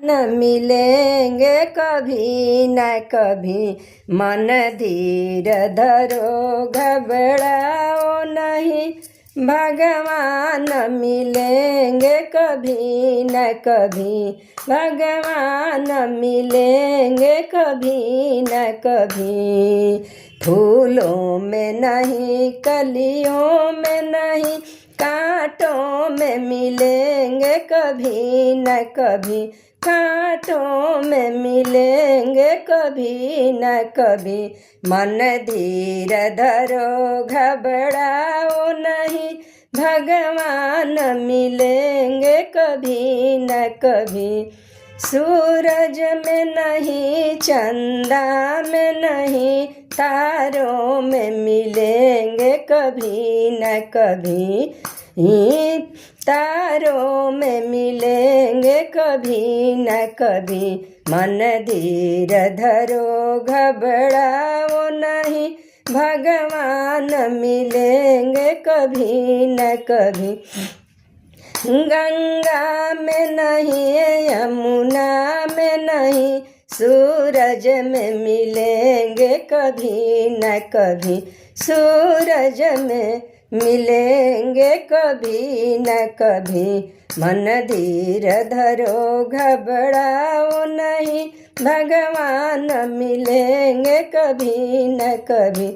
न मिलेंगे कभी न कभी, मन धीर धरो घबराओ नहीं, भगवान मिलेंगे कभी न कभी, भगवान मिलेंगे कभी न कभी। फूलों में नहीं, कलियों में नहीं, कांटों में मिलेंगे कभी न कभी, कांटों में मिलेंगे कभी न कभी। मन धीर धरो घबराओ नहीं, भगवान मिलेंगे कभी न कभी। सूरज में नहीं, चंदा में नहीं, तारों में मिलेंगे कभी न कभी, तारों में मिलेंगे कभी न कभी। मन धीर धरो घबराओ नहीं, भगवान मिलेंगे कभी न कभी। गंगा में नहीं, यमुना में नहीं, सूरज में मिलेंगे कभी न कभी, सूरज में मिलेंगे कभी न कभी। मन धीर धरो घबराओ नहीं, भगवान मिलेंगे कभी न कभी।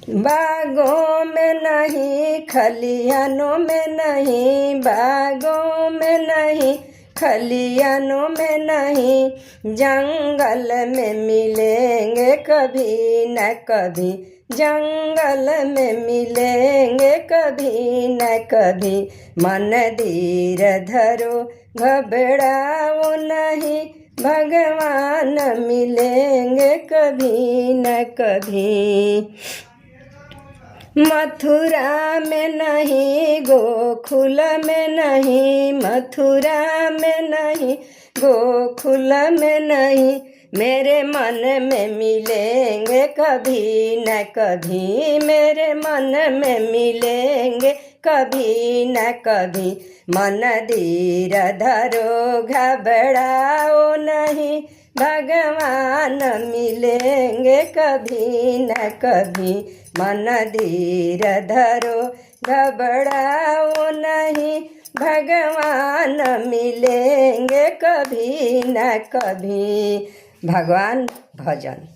बागों में नहीं, खलियानों में नहीं, बागों में नहीं, खलियानों में नहीं, जंगल में मिलेंगे कभी न कभी, जंगल में मिलेंगे कभी न कभी। मन धीर धरो घबराओ नहीं, भगवान मिलेंगे कभी न कभी। मथुरा में नहीं, गोकुल में नहीं, मथुरा में नहीं, गोकुल में नहीं, मेरे मन में मिलेंगे कभी न कभी, मेरे मन में मिलेंगे कभी न कभी। मन धीर धरो घबराओ नहीं, भगवान मिलेंगे कभी न कभी। मन धीर धरो घबराओ नहीं, भगवान मिलेंगे कभी न कभी। भगवान भजन।